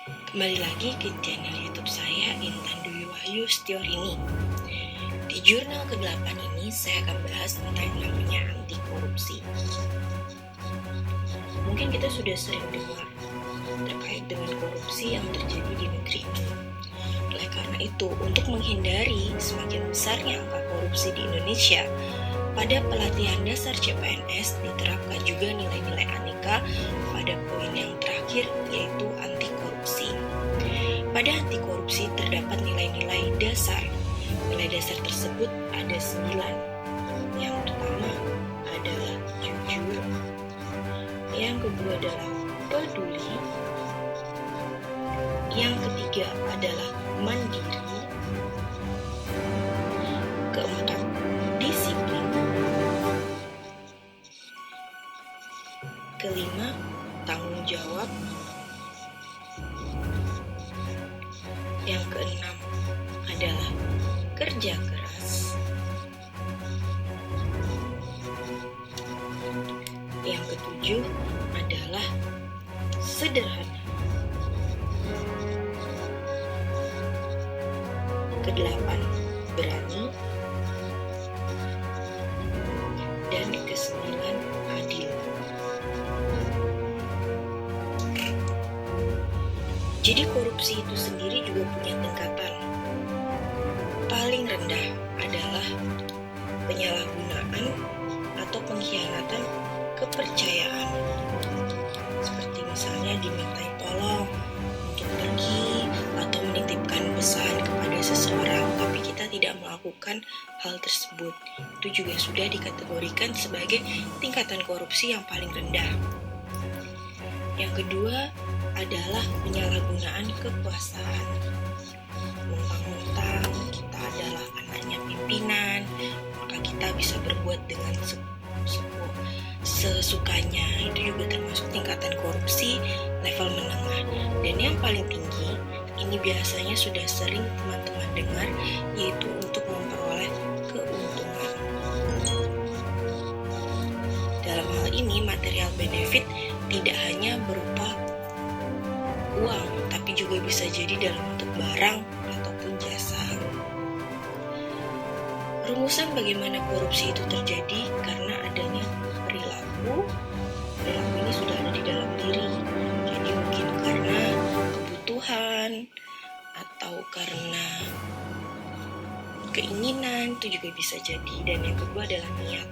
Kembali lagi ke channel YouTube saya, Intan Dwi Wahyu Setiorini. Di jurnal ke-8 ini saya akan bahas tentang yang namanya anti korupsi. Mungkin kita sudah sering dengar terkait dengan korupsi yang terjadi di negeri ini. Oleh karena itu, untuk menghindari semakin besarnya angka korupsi di Indonesia, pada pelatihan dasar CPNS diterapkan juga nilai-nilai aneka pada poin yang terakhir, yaitu anti korupsi. Pada anti korupsi terdapat nilai-nilai dasar. Nilai dasar tersebut ada 9. Yang pertama adalah jujur, yang kedua adalah peduli, yang ketiga adalah mandiri, keempat disiplin, kelima tanggung jawab, yang keenam adalah kerja keras, yang ketujuh adalah sederhana, kedelapan berani, dan kesembilan adil. Jadi korupsi itu sendiri juga punya tingkatan. Paling rendah adalah penyalahgunaan atau pengkhianatan kepercayaan. Seperti misalnya dimintai tolong untuk pergi atau menitipkan pesan kepada seseorang, tapi kita tidak melakukan hal tersebut. Itu juga sudah dikategorikan sebagai tingkatan korupsi yang paling rendah. Yang kedua adalah penyalahgunaan kekuasaan. Mentang-mentang kita adalah anaknya pimpinan, maka kita bisa berbuat dengan sesukanya. Itu juga termasuk tingkatan korupsi level menengah. Dan yang paling tinggi, ini biasanya sudah sering teman-teman dengar, yaitu untuk memperoleh keuntungan. Dalam hal ini, material benefit tidak hanya berupa uang, tapi juga bisa jadi dalam bentuk barang ataupun jasa. Rumusan bagaimana korupsi itu terjadi karena adanya perilaku. Perilaku ini sudah ada di dalam diri. Jadi mungkin karena kebutuhan atau karena keinginan, itu juga bisa jadi. Dan yang kedua adalah niat.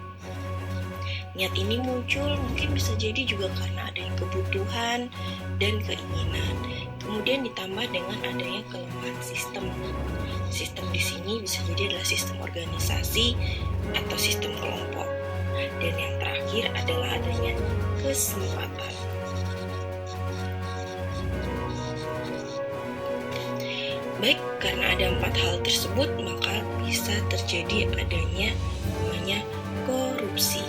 Niat ini muncul mungkin bisa jadi juga karena adanya kebutuhan dan keinginan. Kemudian ditambah dengan adanya kelemahan sistem. Sistem di sini bisa jadi adalah sistem organisasi atau sistem kelompok. Dan yang terakhir adalah adanya kesempatan. Baik, karena ada 4 hal tersebut, maka bisa terjadi adanya namanya korupsi.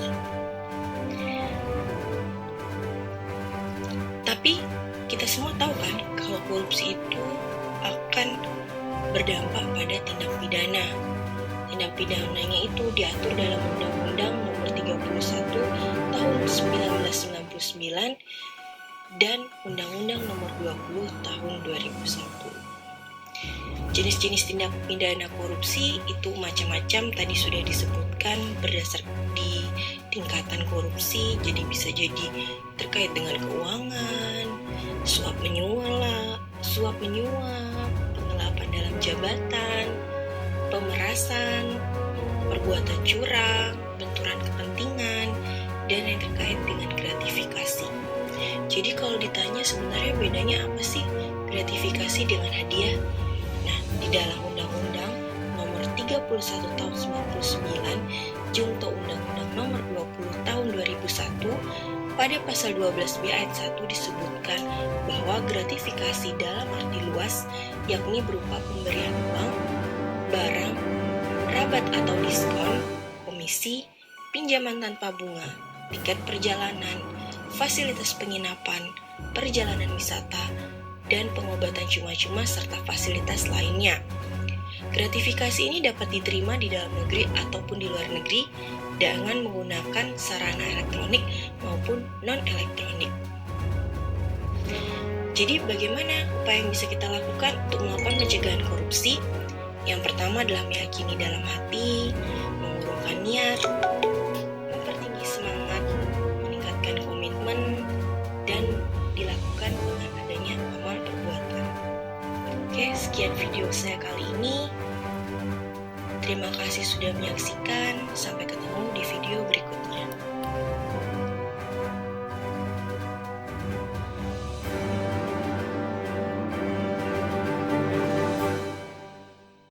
Tapi kita semua tahu kan kalau korupsi itu akan berdampak pada tindak pidana. Tindak pidananya itu diatur dalam Undang-Undang Nomor 31 Tahun 1999 dan Undang-Undang Nomor 20 Tahun 2001. Jenis-jenis tindak pidana korupsi itu macam-macam, tadi sudah disebutkan berdasar di tingkatan korupsi. Jadi bisa jadi terkait dengan keuangan, suap menyuap, penggelapan dalam jabatan, pemerasan, perbuatan curang, benturan kepentingan, dan yang terkait dengan gratifikasi. Jadi kalau ditanya sebenarnya bedanya apa sih gratifikasi dengan hadiah? Nah, di dalam Undang-Undang Nomor 31 Tahun 99 Junto Undang-Undang Nomor 20 Tahun 2001 pada pasal 12B ayat 1 disebutkan bahwa gratifikasi dalam arti luas yakni berupa pemberian uang, barang, rabat atau diskon, komisi, pinjaman tanpa bunga, tiket perjalanan, fasilitas penginapan, perjalanan wisata, dan pengobatan cuma-cuma serta fasilitas lainnya. Gratifikasi ini dapat diterima di dalam negeri ataupun di luar negeri dengan menggunakan sarana elektronik maupun non-elektronik. Jadi bagaimana upaya yang bisa kita lakukan untuk melakukan pencegahan korupsi? Yang pertama adalah meyakini dalam hati, mengurungkan niat, mempertinggi semangat, meningkatkan komitmen, dan dilakukan dengan adanya amal perbuatan. Oke, sekian video saya kali ini. Terima kasih sudah menyaksikan. Sampai ketemu di video berikutnya.